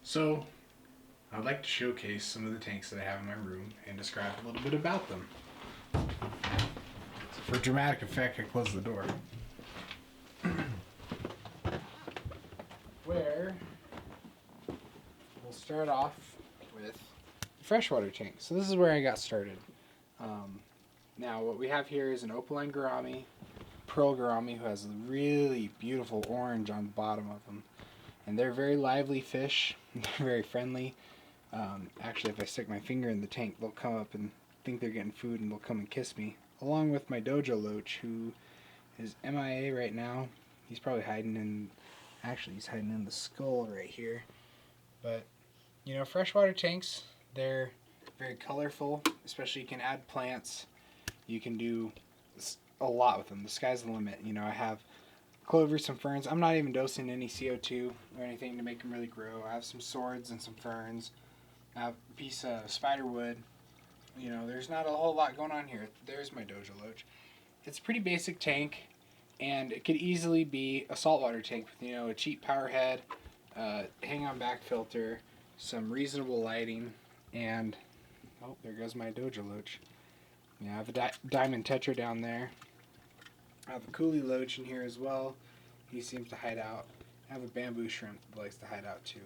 So, I'd like to showcase some of the tanks that I have in my room and describe a little bit about them. So for dramatic effect, I close the door. Where we'll start off with the freshwater tank. So this is where I got started. Now what we have here is an opaline gourami, pearl gourami, who has a really beautiful orange on the bottom of them. And they're very lively fish. They're very friendly. Actually, if I stick my finger in the tank, they'll come up and think they're getting food and they'll come and kiss me. Along with my dojo loach, who is MIA right now. He's probably hiding in, actually he's hiding in the skull right here. But, you know, freshwater tanks, they're very colorful, especially you can add plants. You can do a lot with them. The sky's the limit. You know, I have clover, some ferns. I'm not even dosing any CO2 or anything to make them really grow. I have some swords and some ferns. I have a piece of spider wood. You know, there's not a whole lot going on here. There's my dojo loach. It's a pretty basic tank, and it could easily be a saltwater tank with, you know, a cheap power head, hang-on back filter, some reasonable lighting, and oh, there goes my dojo loach. Yeah, I have a diamond tetra down there. I have a coolie loach in here as well. He seems to hide out. I have a bamboo shrimp that likes to hide out too.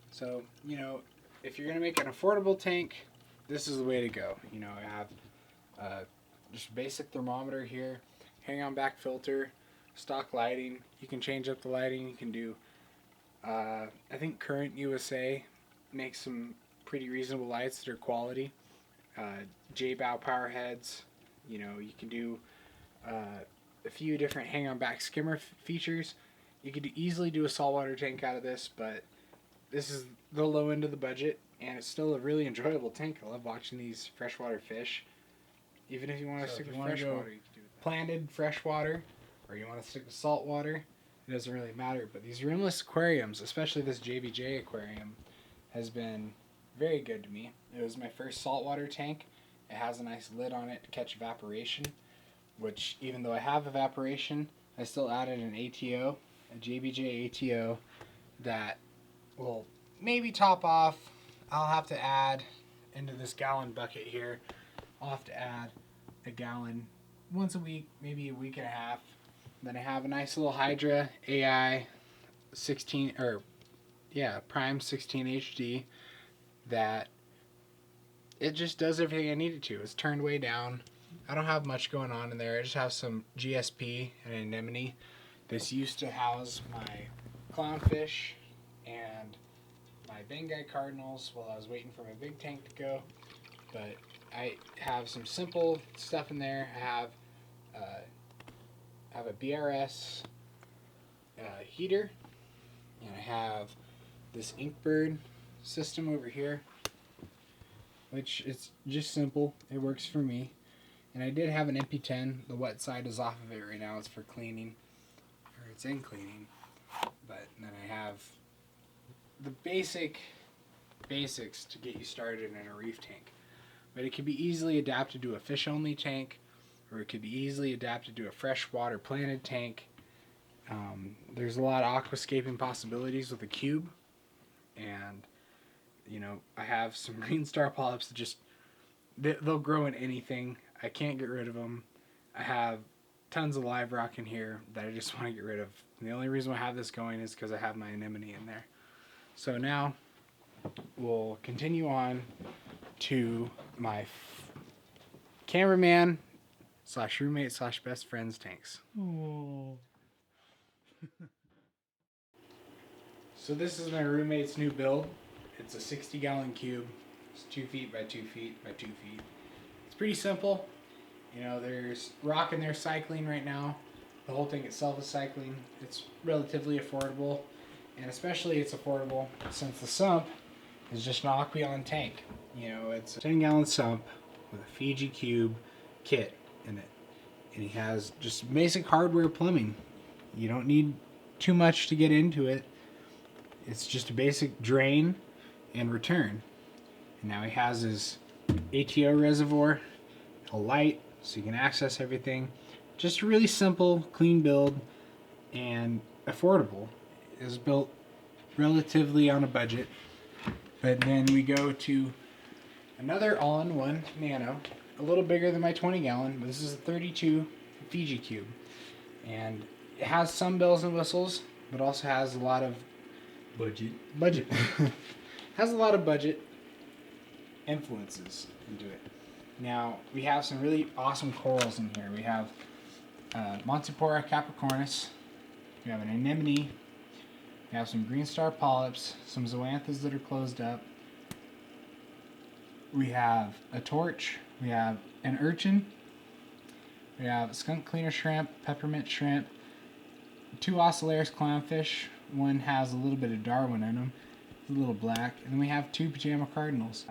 So, you know, if you're going to make an affordable tank, this is the way to go. You know, I have just basic thermometer here, hang-on back filter, stock lighting. You can change up the lighting. You can do, I think Current USA makes some pretty reasonable lights that are quality. J-Bow power heads. You know, you can do a few different hang-on back skimmer features. You could easily do a saltwater tank out of this, but this is the low end of the budget, and it's still a really enjoyable tank. I love watching these freshwater fish. Even if you want to stick with freshwater, you can do planted freshwater, or you want to stick with saltwater. It doesn't really matter. But these rimless aquariums, especially this JBJ aquarium, has been very good to me. It was my first saltwater tank. It has a nice lid on it to catch evaporation, which even though I have evaporation, I still added an ATO, a JBJ ATO, that will maybe top off. I'll have to add into this gallon bucket here. I'll have to add a gallon once a week, maybe a week and a half. Then I have a nice little Hydra AI 16 Prime 16 HD that it just does everything I need it to. It's turned way down. I don't have much going on in there. I just have some GSP and anemone. This used to house my clownfish and my Banggai cardinals while I was waiting for my big tank to go. But I have some simple stuff in there. I have a BRS heater, and I have this Inkbird system over here, which is just simple. It works for me. And I did have an MP10. The wet side is off of it right now. It's for cleaning, or it's in cleaning. But then I have the basics to get you started in a reef tank. But it can be easily adapted to a fish-only tank, or it could be easily adapted to a freshwater planted tank. There's a lot of aquascaping possibilities with a cube, and you know, I have some green star polyps that just they'll grow in anything. I can't get rid of them. I have tons of live rock in here that I just want to get rid of. And the only reason I have this going is because I have my anemone in there. So now we'll continue on to my cameraman / roommate / best friends tanks. Oh. So this is my roommate's new build. It's a 60-gallon cube. It's 2 feet by 2 feet by 2 feet. It's pretty simple. You know, there's rock in there cycling right now. The whole thing itself is cycling. It's relatively affordable, and especially it's affordable since the sump is just an Aqueon tank. You know, it's a 10-gallon sump with a Fiji Cube kit in it. And he has just basic hardware plumbing. You don't need too much to get into it. It's just a basic drain and return. And now he has his ATO reservoir, a light, so you can access everything. Just a really simple, clean build, and affordable. It was built relatively on a budget. But then we go to another all-in-one nano, a little bigger than my 20 gallon, but this is a 32 Fiji cube. And it has some bells and whistles, but also has a lot of budget. Has a lot of budget influences into it. Now, we have some really awesome corals in here. We have Montipora capricornus, we have an anemone, we have some green star polyps, some zoanthus that are closed up, we have a torch, we have an urchin, we have a skunk cleaner shrimp, peppermint shrimp, 2 ocellaris clownfish. One has a little bit of Darwin in them, a little black, and then we have 2 pajama cardinals.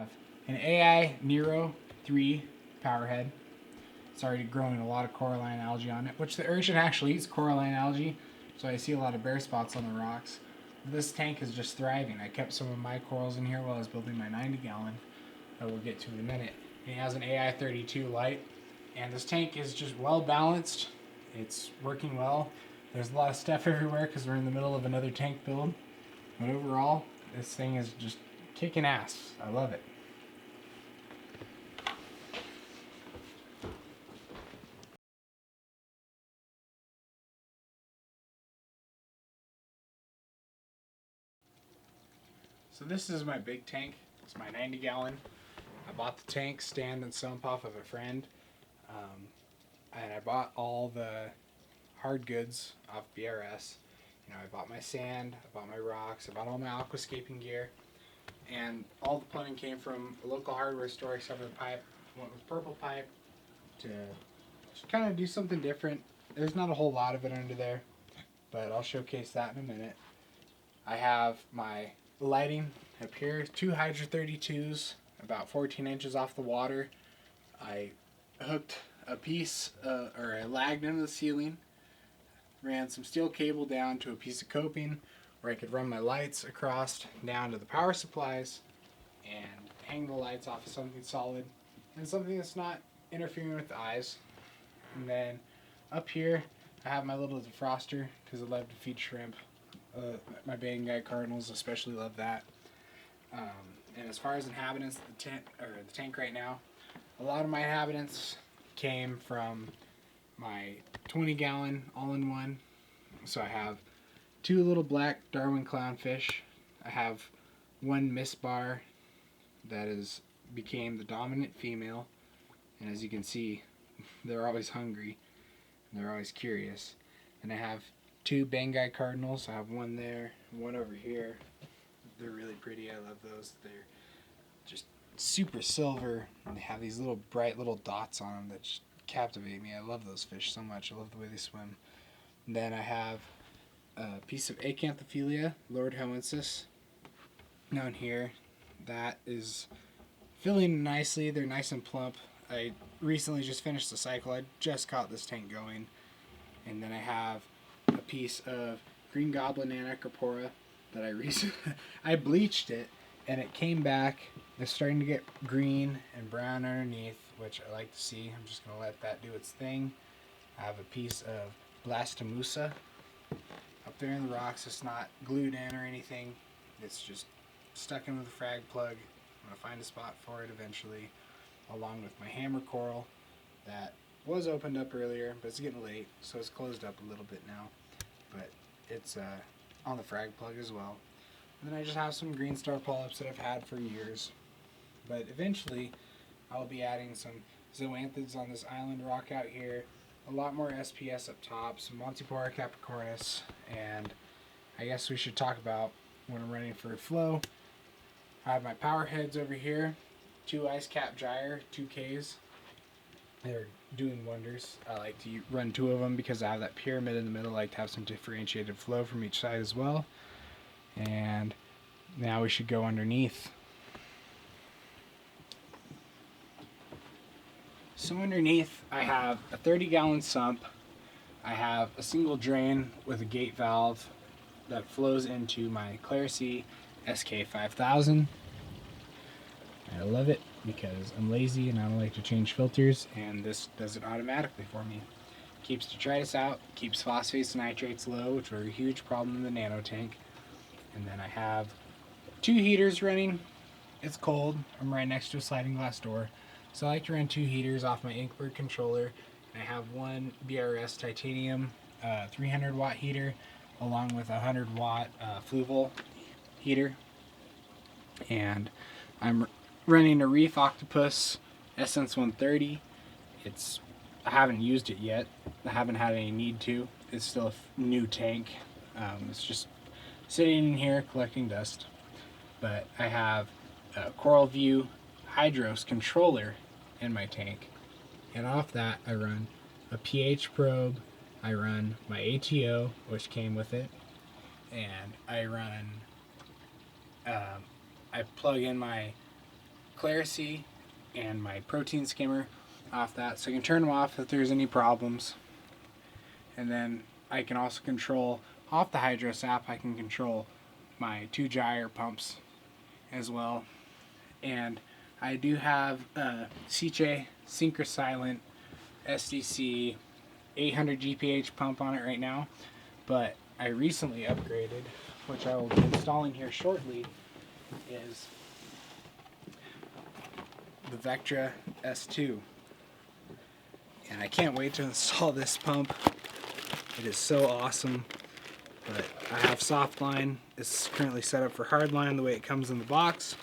An AI Nero 3 powerhead. It's already growing a lot of coralline algae on it, which the urchin actually eats coralline algae, so I see a lot of bare spots on the rocks. This tank is just thriving. I kept some of my corals in here while I was building my 90 gallon that we'll get to in a minute. It has an AI 32 light, and this tank is just well balanced. It's working well. There's a lot of stuff everywhere because we're in the middle of another tank build, but overall this thing is just kicking ass. I love it. So this is my big tank. It's my 90 gallon. I bought the tank stand and sump off of a friend. And I bought all the hard goods off BRS. You know, I bought my sand, I bought my rocks, I bought all my aquascaping gear. And all the plumbing came from a local hardware store except for the pipe. Went with purple pipe to just kind of do something different. There's not a whole lot of it under there, but I'll showcase that in a minute. I have my lighting up here, 2 Hydra 32s, about 14 inches off the water. I hooked a piece, or I lagged into the ceiling, ran some steel cable down to a piece of coping where I could run my lights across down to the power supplies and hang the lights off of something solid and something that's not interfering with the eyes. And then up here I have my little defroster because I love to feed shrimp. My Banggai cardinals especially love that. And as far as inhabitants, the tank right now, a lot of my inhabitants came from my 20 gallon all-in-one. So I have 2 little black Darwin clownfish. I have 1 misbar that became the dominant female, and as you can see, they're always hungry and they're always curious. And I have 2 Banggai cardinals. I have 1 there, 1 over here. They're really pretty. I love those. They're just super silver, and they have these little bright little dots on them that just captivate me. I love those fish so much. I love the way they swim. And then I have a piece of Acanthophilia lordhoensis down here that is filling nicely. They're nice and plump. I recently just finished the cycle. I just caught this tank going. And then I have a piece of green goblin Anacorpora that I bleached it, and it came back. It's starting to get green and brown underneath, which I like to see. I'm just going to let that do its thing. I have a piece of Blastomusa up there in the rocks. It's not glued in or anything. It's just stuck in with a frag plug. I'm going to find a spot for it eventually, along with my hammer coral that was opened up earlier, but it's getting late, so it's closed up a little bit now. But it's on the frag plug as well. And then I just have some green star polyps that I've had for years. But eventually, I'll be adding some zoanthids on this island rock out here, a lot more SPS up top, some Montipora capricornus, and I guess we should talk about when I'm running for a flow. I have my power heads over here, 2 ice cap gyre 2Ks. They're doing wonders. I like to run 2 of them because I have that pyramid in the middle. I like to have some differentiated flow from each side as well. And now we should go underneath. So underneath I have a 30 gallon sump. I have a single drain with a gate valve that flows into my Clarity SK5000. I love it because I'm lazy and I don't like to change filters, and this does it automatically for me. Keeps detritus out, keeps phosphates and nitrates low, which are a huge problem in the nano tank. And then I have 2 heaters running, it's cold. I'm right next to a sliding glass door. So I like to run 2 heaters off my Inkbird controller. And I have one BRS titanium 300 watt heater along with a 100 watt Fluval heater. And I'm running a Reef Octopus Essence 130. I haven't used it yet. I haven't had any need to. It's still a new tank. It's just sitting in here collecting dust. But I have a Coral View Hydros controller in my tank. And off that I run a pH probe. I run my ATO, which came with it. And I run, I plug in my Clarisy and my protein skimmer off that, so I can turn them off if there's any problems. And then I can also control, off the Hydros app, I can control my 2 gyre pumps as well. And I do have a Sicce Synchrosilent SDC 800 GPH pump on it right now, but I recently upgraded, which I will be installing here shortly, is the Vectra S2. And I can't wait to install this pump. It is so awesome. But I have Softline. It's currently set up for Hardline the way it comes in the box,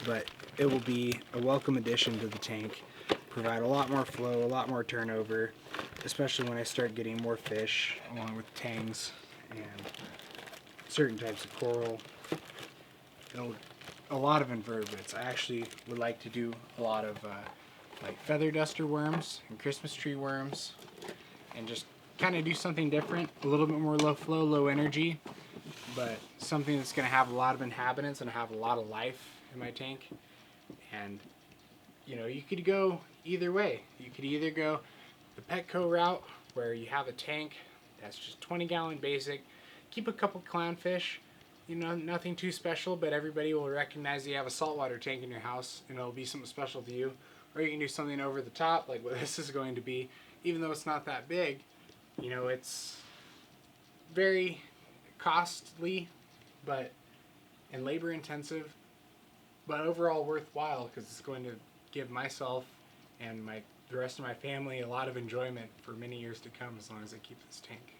but it will be a welcome addition to the tank. Provide a lot more flow, a lot more turnover, especially when I start getting more fish along with tangs and certain types of coral. A lot of invertebrates. I actually would like to do a lot of like feather duster worms and Christmas tree worms, and just kind of do something different, a little bit more low flow, low energy, but something that's going to have a lot of inhabitants and have a lot of life in my tank. And you know, you could go either way. You could either go the Petco route, where you have a tank that's just 20-gallon basic, keep a couple clownfish, you know, nothing too special, but everybody will recognize that you have a saltwater tank in your house and it'll be something special to you. Or you can do something over the top, like what this is going to be. Even though it's not that big, you know, it's very costly, but and labor intensive, but overall worthwhile, because it's going to give myself and the rest of my family a lot of enjoyment for many years to come, as long as I keep this tank.